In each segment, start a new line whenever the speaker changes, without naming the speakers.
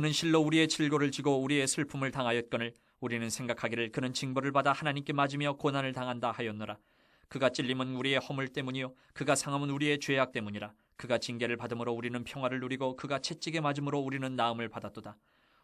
그는 실로 우리의 질고를 지고 우리의 슬픔을 당하였거늘 우리는 생각하기를 그는 징벌을 받아 하나님께 맞으며 고난을 당한다 하였노라. 그가 찔림은 우리의 허물 때문이요 그가 상함은 우리의 죄악 때문이라. 그가 징계를 받음으로 우리는 평화를 누리고 그가 채찍에 맞음으로 우리는 나음을 받았도다.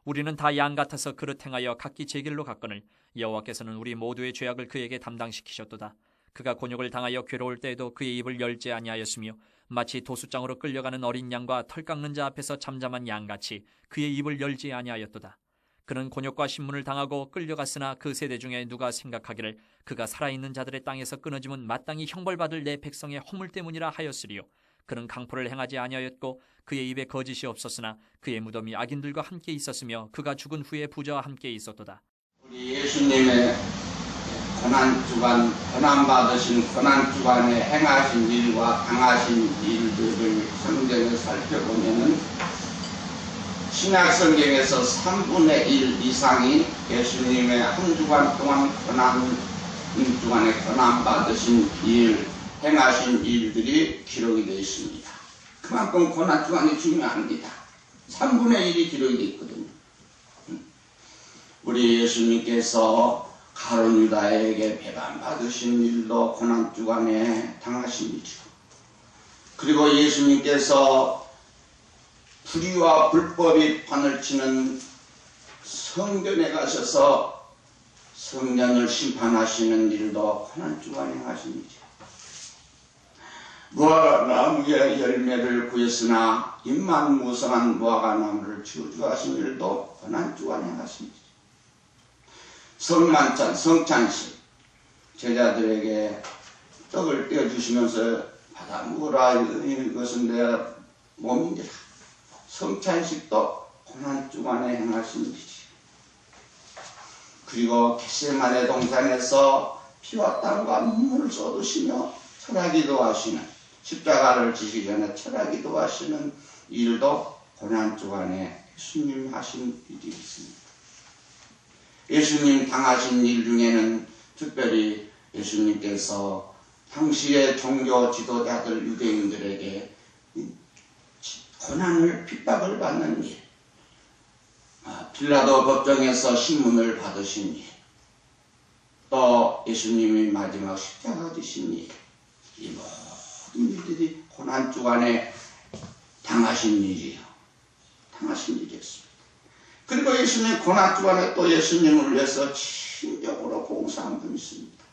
우리는 다 양 같아서 그릇 행하여 각기 제 길로 갔거늘 여호와께서는 우리 모두의 죄악을 그에게 담당시키셨도다. 그가 곤욕을 당하여 괴로울 때에도 그의 입을 열지 아니하였으며 마치 도수장으로 끌려가는 어린 양과 털 깎는 자 앞에서 잠잠한 양같이 그의 입을 열지 아니하였도다. 그는 곤욕과 신문을 당하고 끌려갔으나 그 세대 중에 누가 생각하기를 그가 살아있는 자들의 땅에서 끊어짐은 마땅히 형벌받을 내 백성의 허물 때문이라 하였으리요. 그는 강포를 행하지 아니하였고 그의 입에 거짓이 없었으나 그의 무덤이 악인들과 함께 있었으며 그가 죽은 후에 부자와 함께 있었도다.
우리 예수님의 고난주간, 고난받으신 고난주간에 행하신 일과 당하신 일들을 성경에 살펴보면은 신약성경에서 3분의 1 이상이 예수님의 한 주간 동안 주간에 고난받으신 일, 행하신 일들이 기록이 되어 있습니다. 그만큼 고난주간이 중요합니다. 3분의 1이 기록이 되어 있거든요. 우리 예수님께서 가룟 유다에게 배반받으신 일도 고난주간에 당하신 일이고, 그리고 예수님께서 불의와 불법이 판을 치는 성전에 가셔서 성전을 심판하시는 일도 고난주간에 행하신 일이죠. 무화과나무의 열매를 구했으나 잎만 무성한 무화과나무를 저주하신 일도 고난주간에 행하신 일이죠. 성만찬, 성찬식, 제자들에게 떡을 떼어주시면서 받아 먹으라, 이것은 내 몸이니라. 성찬식도 고난주간에 행하신 일이지. 그리고 겟세마네 동산에서 피와 땀과 눈물을 쏟으시며 철학기도 하시는, 십자가를 지시기 전에 철학기도 하시는 일도 고난주간에 예수님 하신 일이 있습니다. 예수님 당하신 일 중에는 특별히 예수님께서 당시의 종교 지도자들 유대인들에게 고난을 핍박을 받는 일, 빌라도 법정에서 신문을 받으신 일, 또 예수님이 마지막 십자가 지신 일, 이 모든 일들이 고난주간에 당하신 일이에요. 당하신 일이었습니다. 그리고 예수님 고난주간에 또 예수님을 위해서 친적으로 봉사한 분이 있습니다.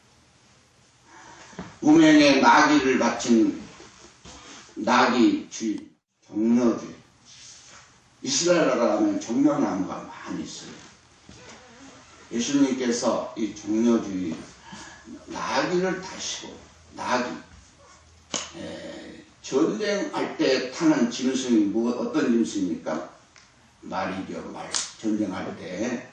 무명의 나귀를 바친 나귀 주인, 종려주인. 이스라엘나라 하면 종려나무가 많이 있어요. 예수님께서 이 종려주인 나귀를 타시고, 나귀, 전쟁할 때 타는 짐승이 어떤 짐승입니까? 말이죠, 말. 전쟁할 때.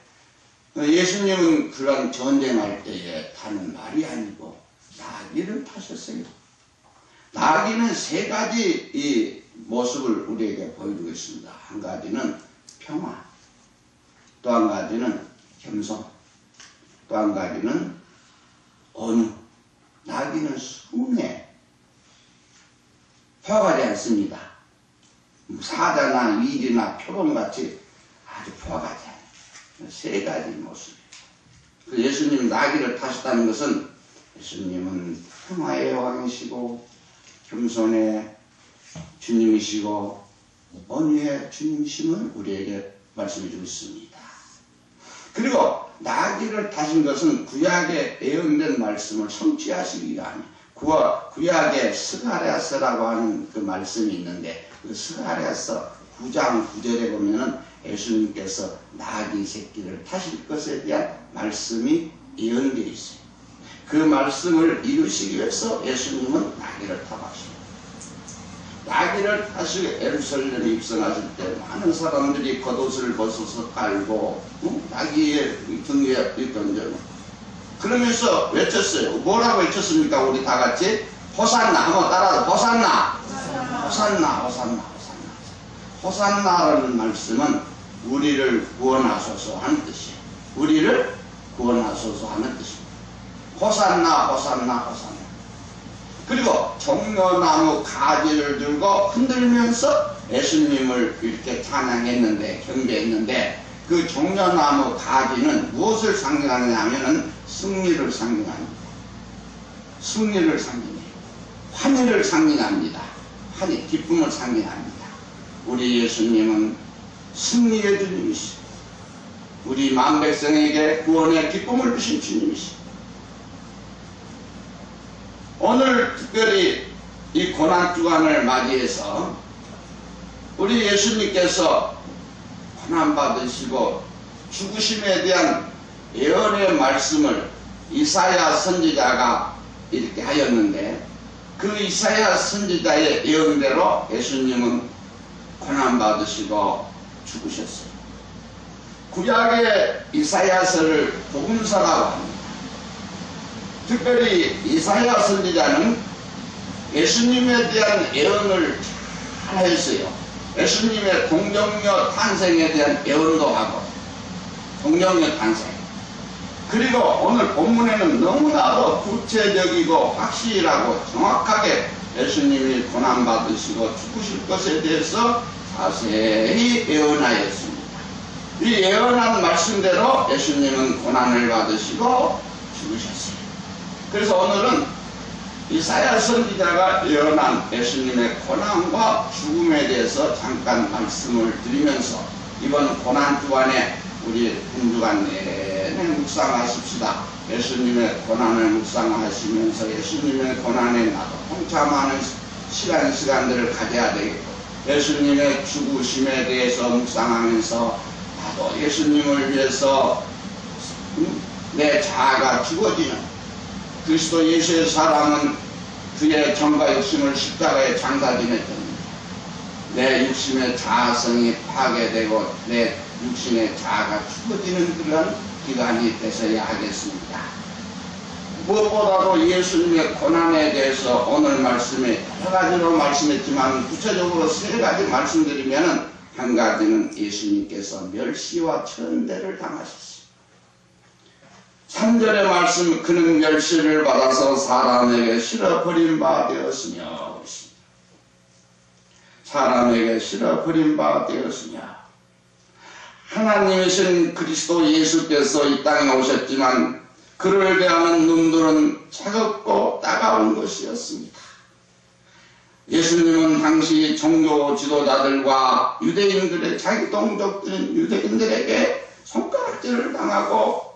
예수님은 그런 전쟁할 때에 타는 말이 아니고 나귀를 타셨어요. 나귀는 세 가지 이 모습을 우리에게 보여주고 있습니다. 한 가지는 평화, 또 한 가지는 겸손, 또 한 가지는 온유. 나귀는 순해, 포악하지 않습니다. 사자나 위리나 표범같이 아주 포악하지 않아요. 세 가지 모습이에요. 예수님 나귀를 타셨다는 것은 예수님은 평화의 왕이시고 겸손의 주님이시고 온유의 주님이심을 우리에게 말씀해 주고 있습니다. 그리고 나귀를 타신 것은 구약에 예언된 말씀을 성취하시기 위함. 구약에 스가랴서라고 하는 그 말씀이 있는데, 그 스가랴서 9장 9절에 보면은 예수님께서 나귀 새끼를 타실 것에 대한 말씀이 예언되어 있어요. 그 말씀을 이루시기 위해서 예수님은 나귀를 타봤습니다. 나귀를 타시고 예루살렘에 입성하실 때 많은 사람들이 겉옷을 벗어서 깔고 나귀의 등 위에 던져요. 그러면서 외쳤어요. 뭐라고 외쳤습니까? 우리 다 같이 호산나, 한번 따라서 호산나, 호산나, 호산나, 호산나. 호산나라는 말씀은 우리를 구원하소서 하는 뜻이에요. 우리를 구원하소서 하는 뜻입니다. 호산나, 호산나, 호산나. 그리고 종려나무 가지를 들고 흔들면서 예수님을 이렇게 찬양했는데, 경배했는데, 그 종려나무 가지는 무엇을 상징하느냐 하면은 승리를 상징합니다. 승리를 상징해요. 환희를 상징합니다. 환희, 기쁨을 상징합니다. 우리 예수님은 승리의 주님이시죠. 우리 만백성에게 구원의 기쁨을 주신 주님이시죠. 오늘 특별히 이 고난주간을 맞이해서 우리 예수님께서 고난받으시고 죽으심에 대한 예언의 말씀을 이사야 선지자가 이렇게 하였는데, 그 이사야 선지자의 예언대로 예수님은 고난받으시고 죽으셨어요. 구약의 이사야서를 복음서라고 합니다. 특별히 이사야 선지자는 예수님에 대한 예언을 잘 했어요. 예수님의 동정녀 탄생에 대한 예언도 하고, 동정녀 탄생. 그리고 오늘 본문에는 너무나도 구체적이고 확실하고 정확하게 예수님이 고난받으시고 죽으실 것에 대해서 자세히 예언하였습니다. 이 예언한 말씀대로 예수님은 고난을 받으시고 죽으셨어요. 그래서 오늘은 이사야 선지자가 예언한 예수님의 고난과 죽음에 대해서 잠깐 말씀을 드리면서 이번 고난주간에 우리 한 주간 내내 묵상하십시다. 예수님의 고난을 묵상하시면서 예수님의 고난에 나도 동참하는 시간들을 가져야 되겠고, 예수님의 죽으심에 대해서 묵상하면서 나도 예수님을 위해서 내 자아가 죽어지는, 그리스도 예수의 사람은 그의 정과 육심을 십자가에 장사지냈답니다. 내 육심의 자아성이 파괴되고 내 육신의 자아가 죽어지는 그런 기간이 되셔야 하겠습니다. 무엇보다도 예수님의 고난에 대해서 오늘 말씀에 여러 가지로 말씀했지만 구체적으로 세 가지 말씀드리면, 한 가지는 예수님께서 멸시와 천대를 당하셨습니다. 3절의 말씀, 그는 멸시를 받아서 사람에게 실어 버린 바 되었으며, 사람에게 실어 버린 바 되었으며, 하나님이신 그리스도 예수께서 이 땅에 오셨지만 그를 대하는 눈들은 차갑고 따가운 것이었습니다. 예수님은 당시 종교 지도자들과 유대인들의 자기 동족들인 유대인들에게 손가락질을 당하고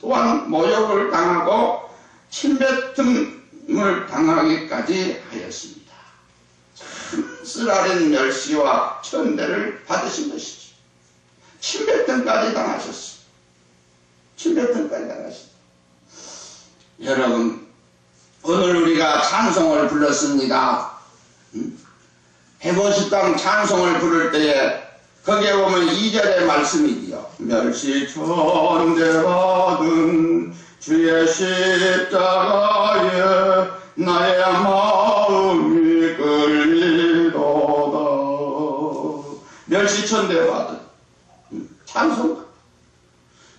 또한 모욕을 당하고 침뱉음을 당하기까지 하였습니다. 참 쓰라린 멸시와 천대를 받으신 것이죠. 침뱉음까지 당하셨어요. 침뱉음까지 당하셨어요. 여러분, 오늘 우리가 찬송을 불렀습니다. 해보식당 찬송을 부를 때에 거기에 보면 2절의 말씀이지요. 멸시천대받은 주의 십자가에 나의 마음이 끌리도다. 멸시천대받은 찬송.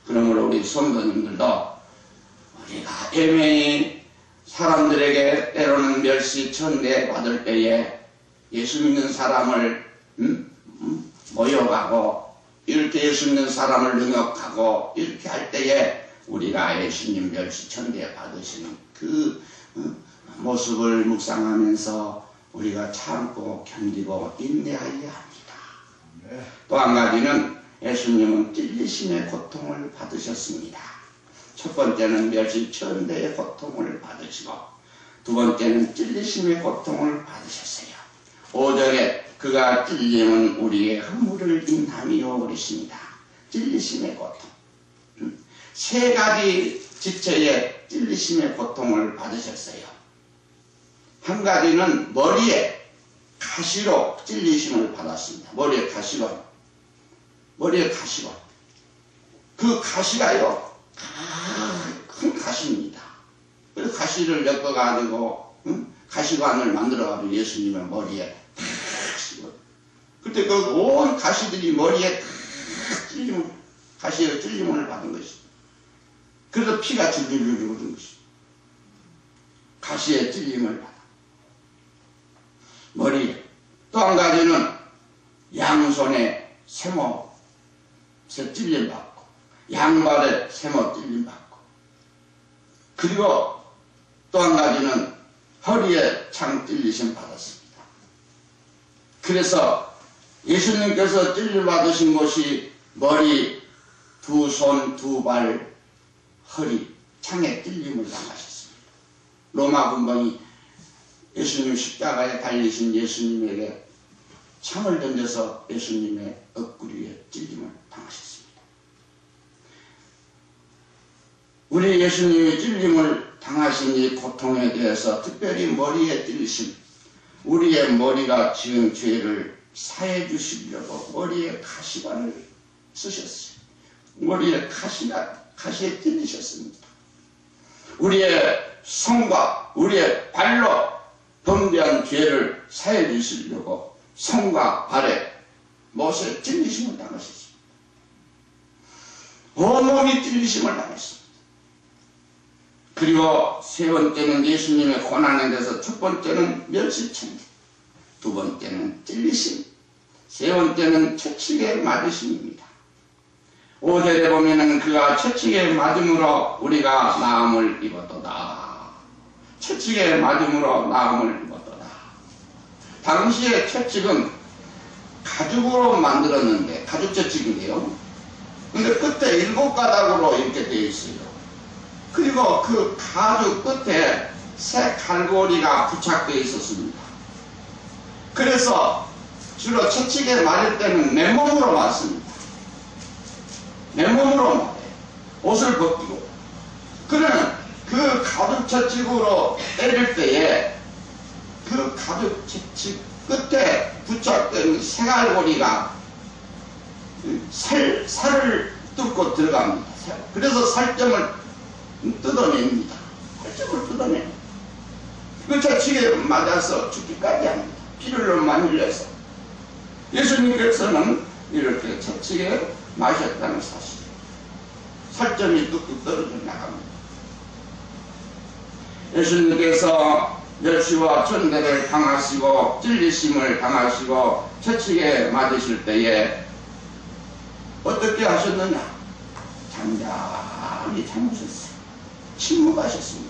그러므로 우리 성도님들도 우리가 애매히 사람들에게 때로는 멸시천대 받을 때에 예수 믿는 사람을 모욕하고 이렇게 예수 믿는 사람을 능욕하고 이렇게 할 때에 우리가 예수님 멸시천대 받으시는 그 모습을 묵상하면서 우리가 참고 견디고 인내하여야 합니다. 또 한 가지는 예수님은 찔리심의 고통을 받으셨습니다. 첫 번째는 멸시천대의 고통을 받으시고 두 번째는 찔리심의 고통을 받으셨어요. 5절에 그가 찔림은 우리의 허물을 인함이요 그러십니다. 찔리심의 고통. 세 가지 지체의 찔리심의 고통을 받으셨어요. 한 가지는 머리에 가시로 찔리심을 받았습니다. 머리에 가시로. 그 가시가요, 큰 가시입니다. 그래서 가시를 엮어가지고, 가시관을 만들어가지고 예수님의 머리에 탁 씌워. 그때 그 온 가시들이 머리에 탁 찔림, 가시에 찔림을 받은 것이. 그래서 피가 줄줄줄 흐르는 것이. 가시에 찔림을 받아. 머리에. 또 한 가지는 양손에 세모 찔림 받고 양발에 세모 찔림 받고 그리고 또 한 가지는 허리에 창 찔리심 받았습니다. 그래서 예수님께서 찔림 받으신 곳이 머리, 두 손, 두 발, 허리, 창에 찔림을 당하셨습니다. 로마 군병이 예수님 십자가에 달리신 예수님에게 창을 던져서 예수님의 옆구리에 찔림을 당하셨습니다. 우리 예수님이 찔림을 당하신 이 고통에 대해서 특별히 머리에 찔리신 우리의 머리가 지은 죄를 사해 주시려고 머리에 가시관을 쓰셨어요. 머리에 가시에 찔리셨습니다. 우리의 손과 우리의 발로 범죄한 죄를 사해 주시려고 손과 발에 못에 찔리심을 당하셨습니다. 온몸이 찔리심을 당했습니다. 그리고 세 번째는 예수님의 고난에 대해서 첫 번째는 멸시천지, 두 번째는 찔리심, 세 번째는 채찍에 맞으심입니다. 5절에 보면은 그가 채찍에 맞음으로 우리가 나음을 입었도다. 채찍에 맞음으로 나음을 입었도다. 당시에 채찍은 가죽으로 만들었는데 가죽 채찍인데요. 근데 끝에 7가닥으로 이렇게 되어 있어요. 그리고 그 가죽 끝에 새 갈고리가 부착되어 있었습니다. 그래서 주로 채찍에 맞을 때는 맨몸으로 맞습니다. 맨몸으로 맞아요. 옷을 벗기고. 그러면 그 가죽 채찍으로 때릴 때에 그 가죽 채찍 끝에 부착된 새 갈고리가 살을 뚫고 들어갑니다. 그래서 살점을 뜯어냅니다. 살점을 뜯어냅니다. 그 채찍에 맞아서 죽기까지 합니다. 피를 많이 흘려서. 예수님께서는 이렇게 채찍에 맞으셨다는 사실. 살점이 뚝뚝 떨어져 나갑니다. 예수님께서 멸시와 천대를 당하시고 찔리심을 당하시고 채찍에 맞으실 때에 어떻게 하셨느냐? 잠잠히 참으셨어요. 침묵하셨습니다.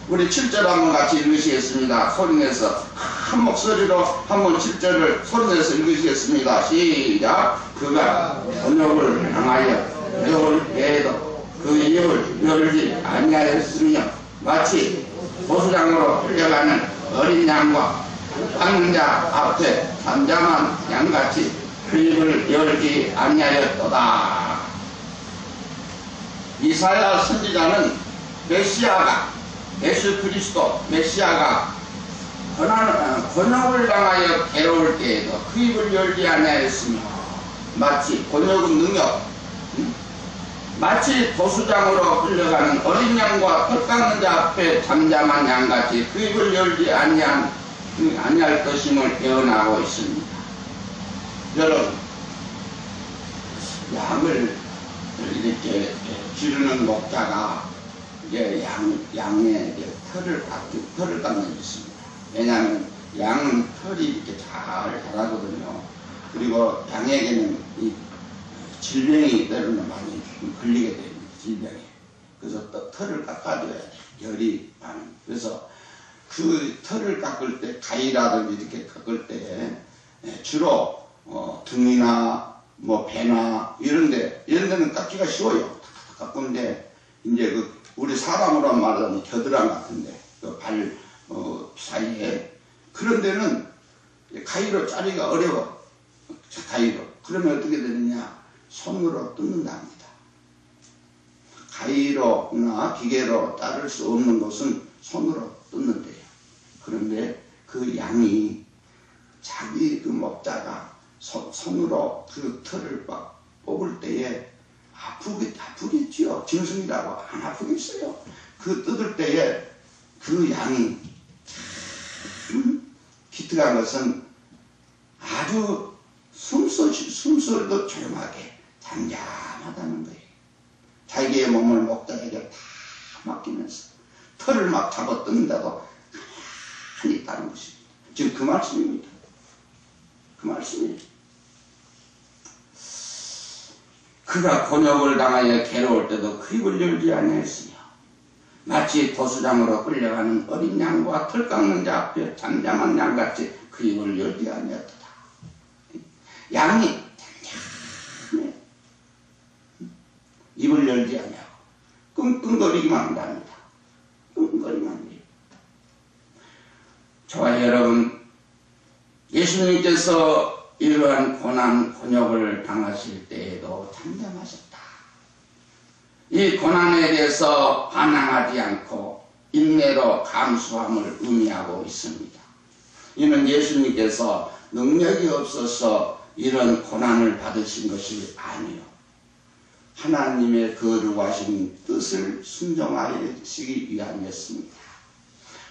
우리 7절 한번 같이 읽으시겠습니다. 소리내서 한 목소리로 한번 7절을 소리내서 읽으시겠습니다. 시작. 그가 번역을 당하여 배울 때에도 그 입을 열지 아니하였으며 마치 보수장으로 끌려가는 어린 양과 깎는 자 앞에 잠잠한 양같이 그 입을 열지 아니하였도다. 이사야 선지자는 메시아가 예수 그리스도 메시아가 곤욕을 당하여 괴로울 때에도 그 입을 열지 아니하였으며 마치 곤욕은 능력 마치 도수장으로 끌려가는 어린 양과 털 깎는 자 앞에 잠잠한 양같이 그 입을 열지 아니할 것임을 예언하고 있습니다. 여러분, 양을 이렇게 기르는 목자가 이제 양의 털을 깎는 게 있습니다. 왜냐하면 양은 털이 이렇게 잘 자라거든요. 그리고 양에게는 이 질병이 때로는 많이 걸리게 됩니다. 질병이. 그래서 또 털을 깎아줘야 돼요. 열이 많은. 그래서 그 털을 깎을 때, 가위라든지 이렇게 깎을 때 주로 등이나 뭐 배나 이런 데는 깎기가 쉬워요. 깎는데 이제 우리 사람으로 말하면 겨드랑 같은데 그 발 사이에 그런 데는 가위로 자르기가 어려워. 가위로. 그러면 어떻게 되느냐? 손으로 뜯는답니다. 가위로나 기계로 자를 수 없는 것은 손으로 뜯는데요. 그런데 그 양이 자기 그 목자가 손으로 그 털을 막 뽑을 때에 아프겠지요. 짐승이라고 안 아프겠어요. 그 뜯을 때에 그 양이 기특한 것은 아주 숨소리도 조용하게 잠잠하다는 거예요. 자기의 몸을 목자에게 다 맡기면서 털을 막 잡아 뜯는다고 가만히 있다는 것입니다. 지금 그 말씀입니다. 그 말씀이에요. 그가 곤욕을 당하여 괴로울 때도 그 입을 열지 아니하였으며 마치 도수장으로 끌려가는 어린 양과 털 깎는 자 앞에 잠잠한 양같이 그 입을 열지 아니하였도다. 양이 잠잠해 입을 열지 아니하고 끙끙거리기만 한답니다. 끙끙거리기만 합니다. 저와 여러분, 예수님께서 이러한 고난, 곤욕을 당하실 때에도 잠잠하셨다. 이 고난에 대해서 반항하지 않고 인내로 감수함을 의미하고 있습니다. 이는 예수님께서 능력이 없어서 이런 고난을 받으신 것이 아니요, 하나님의 거룩하신 뜻을 순종하시기 위함이었습니다.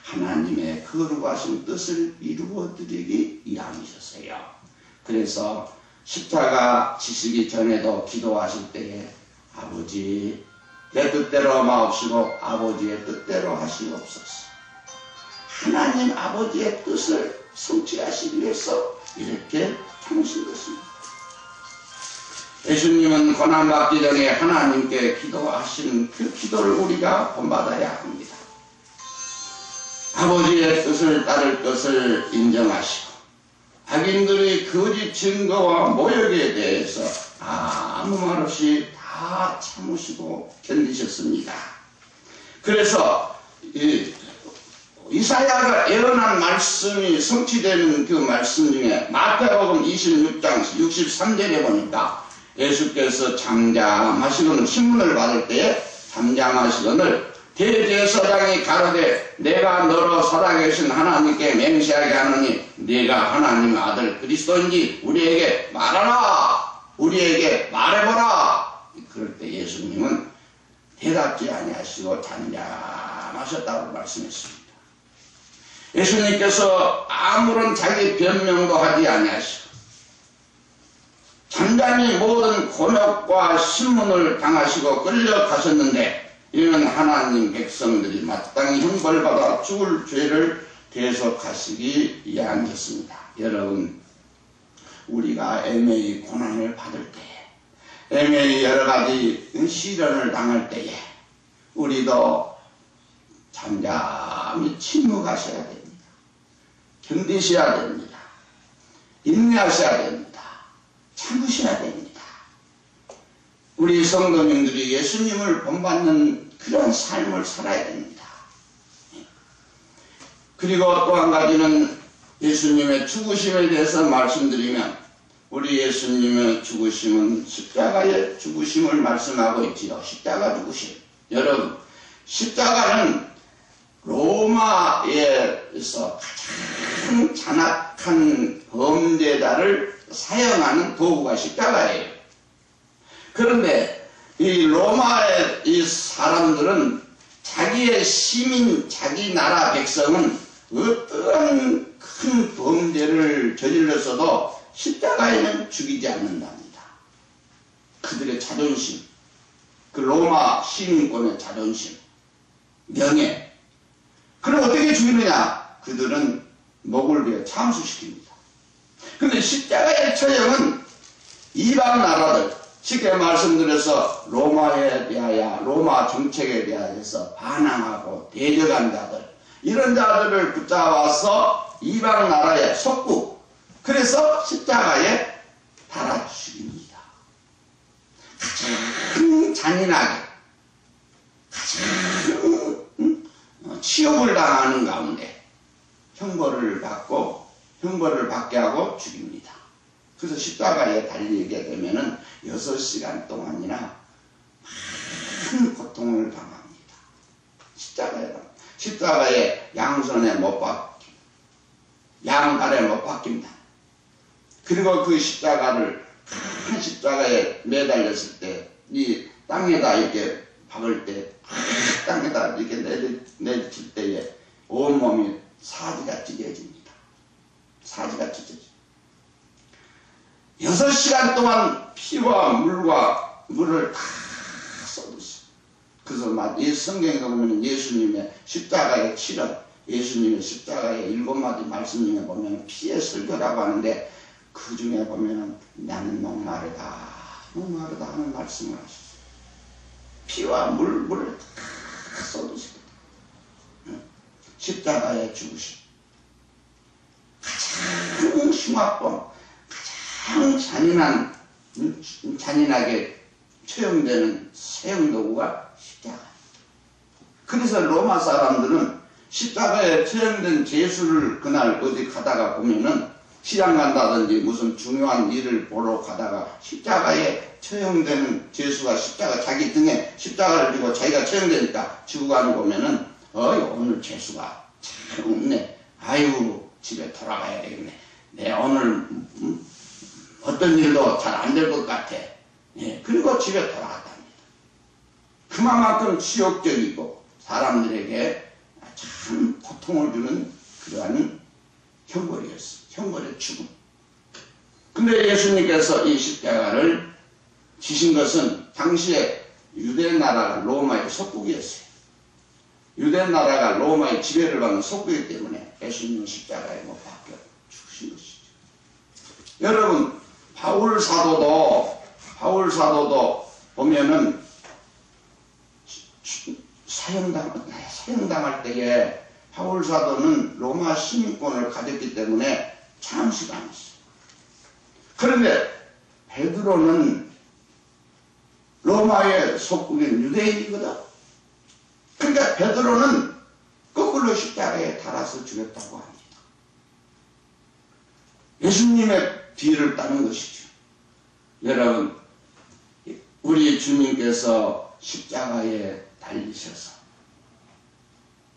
하나님의 거룩하신 뜻을 이루어드리기 위함이셨어요. 그래서 십자가 지시기 전에도 기도하실 때에 아버지, 내 뜻대로 마옵시고 아버지의 뜻대로 하시옵소서. 하나님 아버지의 뜻을 성취하시기 위해서 이렇게 참으신 것입니다. 예수님은 고난받기 전에 하나님께 기도하신 그 기도를 우리가 본받아야 합니다. 아버지의 뜻을 따를 것을 인정하시고 악인들의 거짓 증거와 모욕에 대해서 아무 말 없이 다 참으시고 견디셨습니다. 그래서 이사야가 예언한 말씀이 성취되는 그 말씀 중에 마태복음 26장 63절에 보니까 예수께서 잠잠하시거늘 신문을 받을 때에 잠잠하시거늘 대제사장이 가로되 내가 너로 살아계신 하나님께 맹세하게 하노니 네가 하나님의 아들 그리스도인지 우리에게 말하라, 우리에게 말해보라. 그럴 때 예수님은 대답지 아니하시고 잠잠하셨다고 말씀했습니다. 예수님께서 아무런 자기 변명도 하지 아니하시고 잠잠히 모든 곤욕과 신문을 당하시고 끌려가셨는데 이는 하나님 백성들이 마땅히 형벌받아 죽을 죄를 대속하시기 위함이었습니다. 여러분, 우리가 애매히 고난을 받을 때에, 애매히 여러 가지 시련을 당할 때에 우리도 잠잠히 침묵하셔야 됩니다. 견디셔야 됩니다. 인내하셔야 됩니다. 참으셔야 됩니다. 우리 성도님들이 예수님을 본받는 그런 삶을 살아야 됩니다. 그리고 또 한 가지는 예수님의 죽으심에 대해서 말씀드리면 우리 예수님의 죽으심은 십자가의 죽으심을 말씀하고 있지요. 십자가 죽으심. 여러분, 십자가는 로마에서 가장 잔악한 범죄자를 사형하는 도구가 십자가예요. 그런데 이 로마의 이 사람들은 자기의 시민, 자기 나라 백성은 어떠한 큰 범죄를 저질렀어도 십자가에는 죽이지 않는답니다. 그들의 자존심, 그 로마 시민권의 자존심, 명예. 그럼 어떻게 죽이느냐? 그들은 목을 베어 참수시킵니다. 그런데 십자가의 처형은 이방 나라들, 쉽게 말씀드려서 로마에 대하여, 로마 정책에 대하여서 반항하고 대적한 자들, 이런 자들을 붙잡아서 이방 나라에 속국, 그래서 십자가에 달아 죽입니다. 가장 잔인하게, 가장 치욕을 당하는 가운데 형벌을 받게 하고 죽입니다. 그래서 십자가에 달리게 되면은 6시간 동안이나 많은 고통을 당합니다. 십자가에 양손에 못 박힘, 양발에 못 박힙니다. 그리고 그 십자가를 큰 십자가에 매달렸을 때, 이 땅에다 이렇게 박을 때, 땅에다 이렇게 내칠 때에 온몸이 사지가 찢어집니다. 사지가 찢어집니다. 6시간 동안 피와 물을 다 쏟으시고, 그래서 이 성경에 보면 예수님의 십자가의 치료, 예수님의 십자가의 7마디 말씀 중에 보면 피의 설교라고 하는데 그 중에 보면 나는 목마르다, 참음하려다 하는 말씀을 하셨어요. 피와 물을 다 쏟으시고 십자가에 죽으신 가장 흉악범, 가장 잔인하게 처형되는 사형도구가 십자가. 그래서 로마 사람들은 십자가에 처형된 예수를 그날 어디 가다가 보면은 시장 간다든지 무슨 중요한 일을 보러 가다가 십자가에 처형되는 예수가 십자가 자기 등에 십자가를 지고 자기가 처형되니까 지고 가는 거 보면은 오늘 예수가 참 없네. 아이고 집에 돌아가야 되겠네. 내 오늘 어떤 일도 잘 안 될 것 같아. 예, 그리고 집에 돌아갔답니다. 그만큼 치욕적이고 사람들에게 참 고통을 주는 그러한 형벌이었어요. 형벌의 죽음. 근데 예수님께서 이 십자가를 지신 것은 당시에 유대 나라가 로마의 속국이었어요. 유대 나라가 로마의 지배를 받는 속국이기 때문에 예수님은 십자가에 못 박혀 죽으신 것이죠. 여러분 바울 사도도 보면은 사형당할 때에 바울 사도는 로마 시민권을 가졌기 때문에 잠시가 않았어요. 그런데 베드로는 로마의 속국인 유대인이거든. 그러니까 베드로는 거꾸로 십자가에 달아서 죽였다고 합니다. 예수님의 뒤를 따는 것이죠. 여러분, 우리 주님께서 십자가에 달리셔서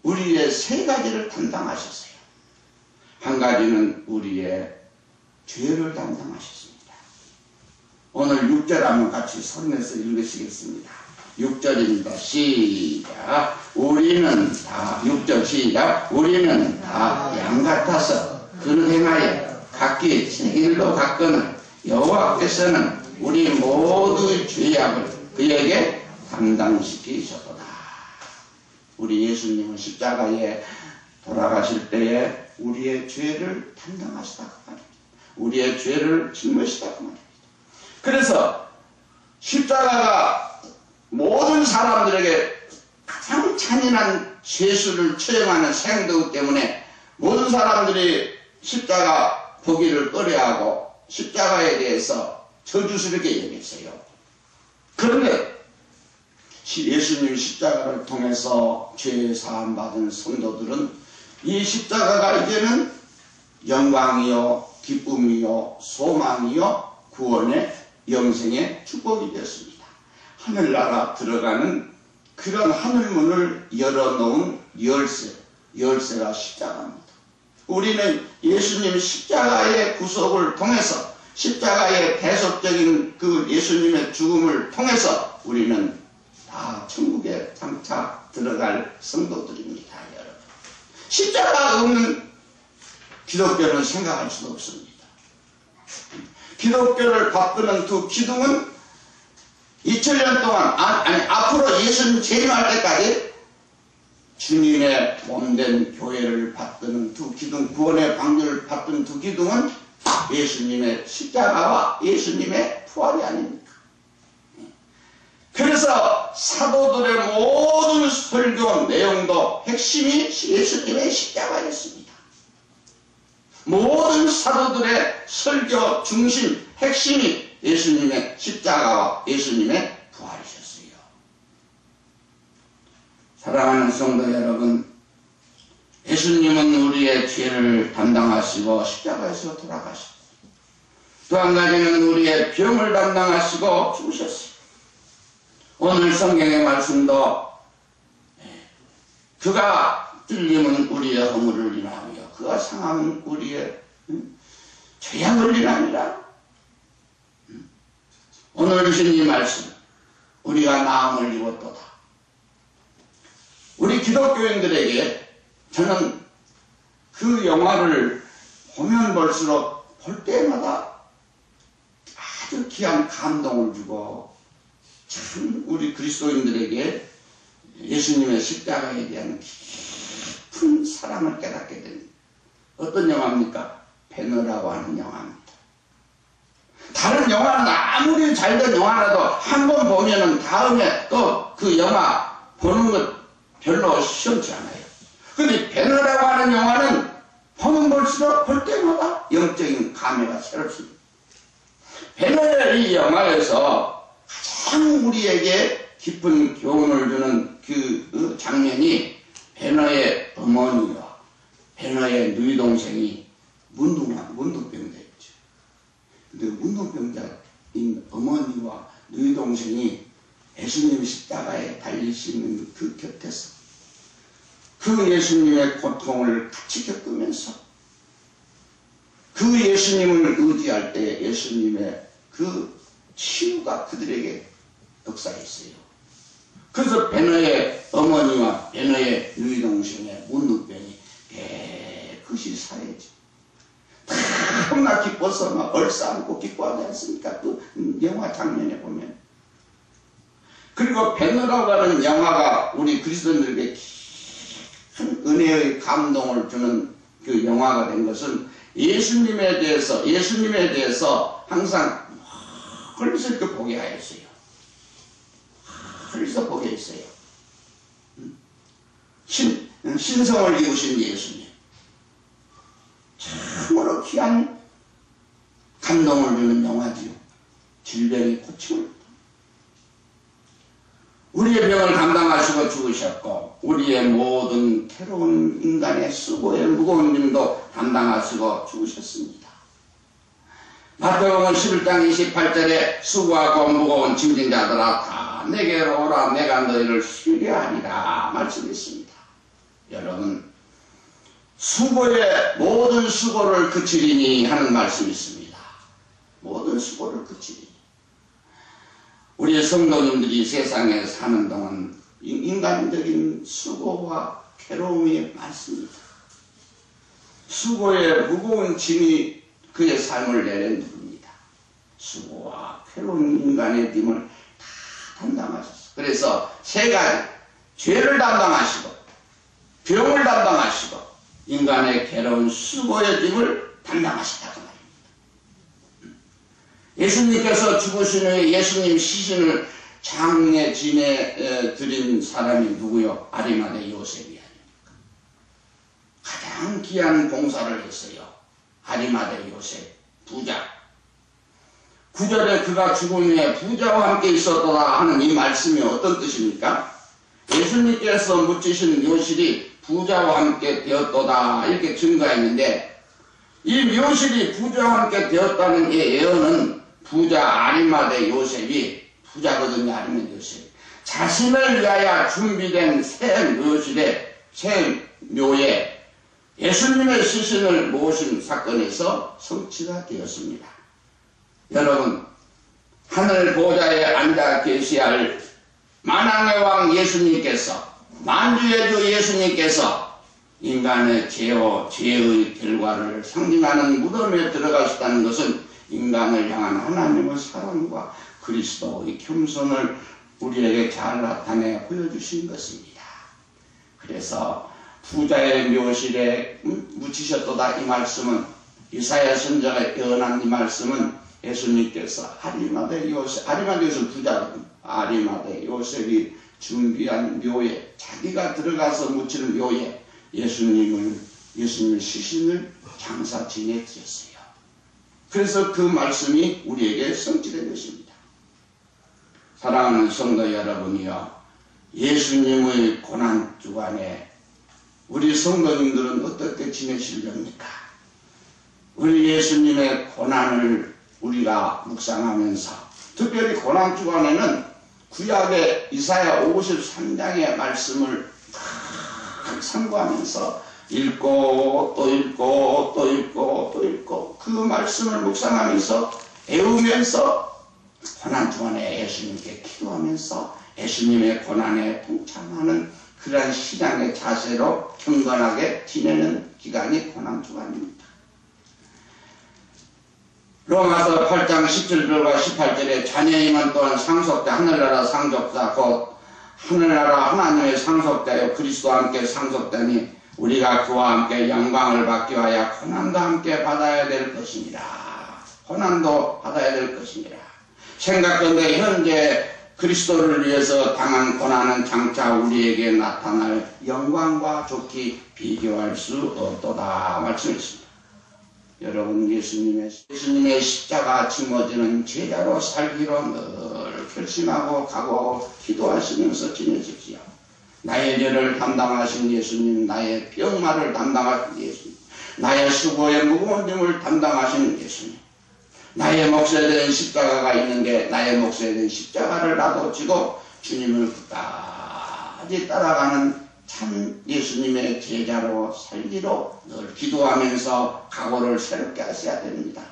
우리의 세 가지를 담당하셨어요. 한 가지는 우리의 죄를 담당하셨습니다. 오늘 6절 한번 같이 소리내서 읽으시겠습니다. 6절입니다. 시작. 우리는 다 6절 시작. 우리는 다 양 같아서 그를 행하여 각기 제 길로 갔거늘 여호와께서는 우리 모두의 죄악을 그에게 담당시키셨도다. 우리 예수님은 십자가에 돌아가실 때에 우리의 죄를 담당하시다고 말입니다. 우리의 죄를 짊으시다고 말입니다. 그래서 십자가가 모든 사람들에게 가장 잔인한 죄수를 처형하는 사형도구 때문에 모든 사람들이 십자가 보기를 꺼려하고 십자가에 대해서 저주스럽게 여겼어요. 그런데 예수님 십자가를 통해서 죄 사함 받은 성도들은 이 십자가가 이제는 영광이요 기쁨이요 소망이요 구원의 영생의 축복이 되었습니다. 하늘나라 들어가는 그런 하늘문을 열어놓은 열쇠가 십자가입니다. 우리는 예수님 십자가의 구속을 통해서 십자가의 대속적인 그 예수님의 죽음을 통해서 우리는 다 천국에 장차 들어갈 성도들입니다. 여러분, 십자가 없는 기독교는 생각할 수도 없습니다. 기독교를 바꾸는 두 기둥은 2000년 동안 앞으로 예수님 재림할 때까지 주님의 몸된 교회를 받드는 두 기둥, 구원의 방주를 받드는 두 기둥은 예수님의 십자가와 예수님의 부활이 아닙니까? 그래서 사도들의 모든 설교 내용도 핵심이 예수님의 십자가였습니다. 모든 사도들의 설교 중심, 핵심이 예수님의 십자가와 예수님의 부활이셨어요. 사랑하는 성도 여러분, 예수님은 우리의 죄를 담당하시고 십자가에서 돌아가시고 또 한 가지는 우리의 병을 담당하시고 죽으셨어요. 오늘 성경의 말씀도 그가 찔림은 우리의 허물을 인하여 그가 상함은 우리의 죄악을 인하니라. 오늘 주신 이 말씀 우리가 나음을 입었도다. 우리 기독교인들에게 저는 그 영화를 보면 볼수록 볼 때마다 아주 귀한 감동을 주고 참 우리 그리스도인들에게 예수님의 십자가에 대한 깊은 사랑을 깨닫게 됩니다. 어떤 영화입니까? 배너라고 하는 영화입니다. 다른 영화는 아무리 잘된 영화라도 한 번 보면은 다음에 또 그 영화 보는 것 별로 시원치 않아요. 근데 배너라고 하는 영화는 보면 볼수록 볼 때마다 영적인 감회가 새롭습니다. 배너의 이 영화에서 가장 우리에게 깊은 교훈을 주는 그 장면이 배너의 어머니와 배너의 누이 동생이 문둥병자였죠. 근데 문둥병자인 어머니와 누이 동생이 예수님 십자가에 달리시는 그 곁에서 그 예수님의 고통을 같이 겪으면서 그 예수님을 의지할 때 예수님의 그 치유가 그들에게 역사했어요. 그래서 배너의 어머니와 배너의 누이 동생의 문둥병이 깨끗이 사해지. 너무나 기뻐서 막 얼싸안고 기뻐하지 않습니까? 그 영화 장면에 보면. 그리고 배너라고 하는 영화가 우리 그리스도인들에게 큰 은혜의 감동을 주는 그 영화가 된 것은 예수님에 대해서 항상 멀리서 이렇게 보게 하였어요. 멀리서 보게 했어요. 신성을 이루신 예수님. 참으로 귀한 감동을 주는 영화지요. 질병의 고침을. 우리의 병을 감당하시고 죽으셨고 우리의 모든 괴로운 인간의 수고의 무거운 짐도 담당하시고 죽으셨습니다. 마태복음 11장 28절에 수고하고 무거운 짐진 자들아 다 내게로 오라 내가 너희를 쉬게 하리라 말씀했습니다. 여러분 모든 수고를 그치리니 하는 말씀이 있습니다. 모든 수고를 그치리니. 우리 성도님들이 세상에 사는 동안 인간적인 수고와 괴로움이 많습니다. 수고의 무거운 짐이 그의 삶을 내려눕니다. 수고와 괴로운 인간의 짐을 다 담당하셨어요. 그래서 세 가지, 죄를 담당하시고 병을 담당하시고 인간의 괴로운 수고의 짐을 담당하시다고 말입니다. 예수님께서 죽으신 후에 예수님 시신을 장례 지내 드린 사람이 누구요? 아리마대 요셉이 아닙니까? 가장 귀한 봉사를 했어요. 아리마대 요셉, 부자. 9절에 그가 죽은 후에 부자와 함께 있었더라 하는 이 말씀이 어떤 뜻입니까? 예수님께서 묻히신 묘실이 부자와 함께 되었도다 이렇게 증거했는데 이 묘실이 부자와 함께 되었다는 이 예언은 부자 아리마대 요셉이 부자거든요. 아리마대 요셉이 자신을 위하여 준비된 새 묘에 예수님의 시신을 모신 사건에서 성취가 되었습니다. 여러분 하늘 보좌에 앉아 계시할 만왕의 왕 예수님께서 만주의 주 예수님께서 인간의 죄의 결과를 상징하는 무덤에 들어가셨다는 것은 인간을 향한 하나님의 사랑과 그리스도의 겸손을 우리에게 잘 나타내 보여주신 것입니다. 그래서 부자의 묘실에 묻히셨도다 이 말씀은 이사야 선지자가 예언한 이 말씀은 예수님께서 아리마대 요셉 부자거든요. 아리마대 요셉이 준비한 묘에 자기가 들어가서 묻히는 묘에 예수님의 시신을 장사 지내드렸어요. 그래서 그 말씀이 우리에게 성취된 것입니다. 사랑하는 성도 여러분이요, 예수님의 고난주간에 우리 성도님들은 어떻게 지내시렵니까? 우리 예수님의 고난을 우리가 묵상하면서 특별히 고난주간에는 구약의 이사야 53장의 말씀을 참고하면서 읽고 또 읽고 또 읽고 또 읽고 그 말씀을 묵상하면서 배우면서 고난주간에 예수님께 기도하면서 예수님의 고난에 동참하는 그러한 신앙의 자세로 경건하게 지내는 기간이 고난주간입니다. 로마서 8장 17절과 18절에 자녀이면 또한 상속자 하늘나라 상속자 곧 하늘나라 하나님의 상속자여 그리스도와 함께 상속자니 우리가 그와 함께 영광을 받기 위하여 고난도 함께 받아야 될 것입니다. 고난도 받아야 될 것이니라. 생각건대 현재 그리스도를 위해서 당한 고난은 장차 우리에게 나타날 영광과 좋게 비교할 수 없도다 말씀했습니다. 여러분, 예수님의 십자가 짊어지는 제자로 살기로 늘 결심하고 각오하고 기도하시면서 지내십시오. 나의 죄를 담당하신 예수님, 나의 병마를 담당하신 예수님, 나의 수고의 무거운 짐을 담당하신 예수님, 나의 몫에 대한 십자가가 있는데 나의 몫에 대한 십자가를 나도 지고 주님을 끝까지 따라가는 참 예수님의 제자로 살기로 늘 기도하면서 각오를 새롭게 하셔야 됩니다.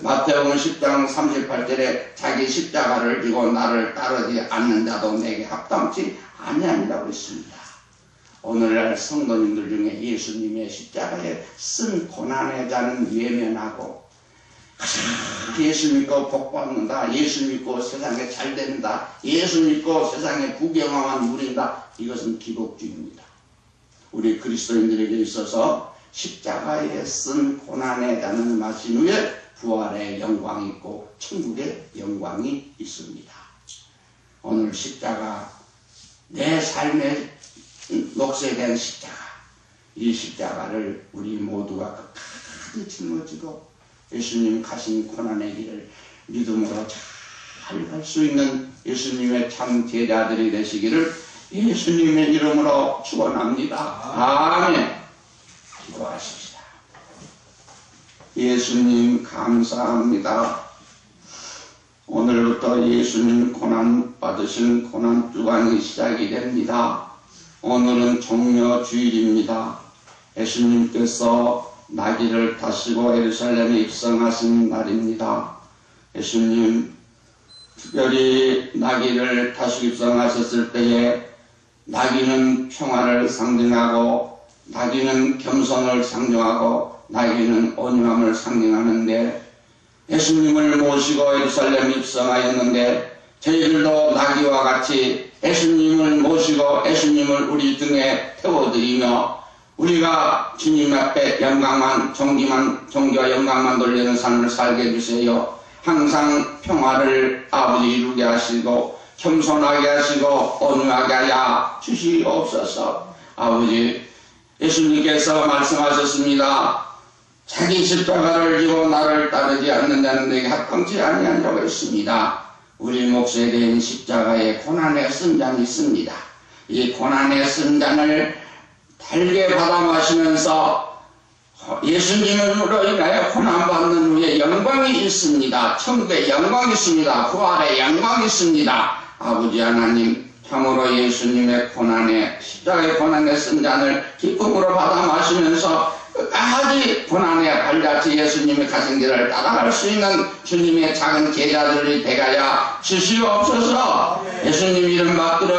마태복음 10장 38절에 자기 십자가를 지고 나를 따르지 않는 자도 내게 합당치 아니하니라고 했습니다. 오늘날 성도님들 중에 예수님의 십자가에 쓴 고난의 자는 외면하고 예수 믿고 복 받는다, 예수 믿고 세상에 잘 된다, 예수 믿고 세상에 부경화만 누린다, 이것은 기복주의입니다. 우리 그리스도인들에게 있어서 십자가에 쓴 고난의 자는 마신 후에 부활의 영광이 있고 천국의 영광이 있습니다. 오늘 십자가, 내 삶의 몫에 대한 십자가, 이 십자가를 우리 모두가 끝까지 짊어지고 예수님 가신 고난의 길을 믿음으로 잘 갈 수 있는 예수님의 참 제자들이 되시기를 예수님의 이름으로 축원합니다. 아멘. 기도하십시다. 예수님 감사합니다. 오늘부터 예수님 고난 받으신 고난 주간이 시작이 됩니다. 오늘은 종려주일입니다. 예수님께서 나귀를 타시고 예루살렘에 입성하신 날입니다. 예수님 특별히 나귀를 타시고 입성하셨을 때에 나귀는 평화를 상징하고 나귀는 겸손을 상징하고 나귀는 온유함을 상징하는데 예수님을 모시고 예루살렘에 입성하였는데 저희들도 나귀와 같이 예수님을 모시고 예수님을 우리 등에 태워드리며 우리가 주님 앞에 영광만, 존귀와 영광만 돌리는 삶을 살게 해주세요. 항상 평화를 아버지 이루게 하시고 겸손하게 하시고 온유하게 하여 주시옵소서. 아버지, 예수님께서 말씀하셨습니다. 자기 십자가를 지고 나를 따르지 않는 자는 내게 합당치 아니하리라고 했습니다. 우리 몫에 대한 십자가에 고난의 쓴잔이 있습니다. 이 고난의 쓴잔을 달게 받아 마시면서 예수님으로 인하여 고난받는 후에 영광이 있습니다. 천국에 영광이 있습니다. 부활의 영광이 있습니다. 아버지 하나님, 참으로 예수님의 고난에, 십자가의 고난에 쓴 잔을 기쁨으로 받아 마시면서 끝까지 고난의 발자취 예수님의 가신 길을 따라갈 수 있는 주님의 작은 제자들이 되가야 주시옵소서. 예수님 이름 받들어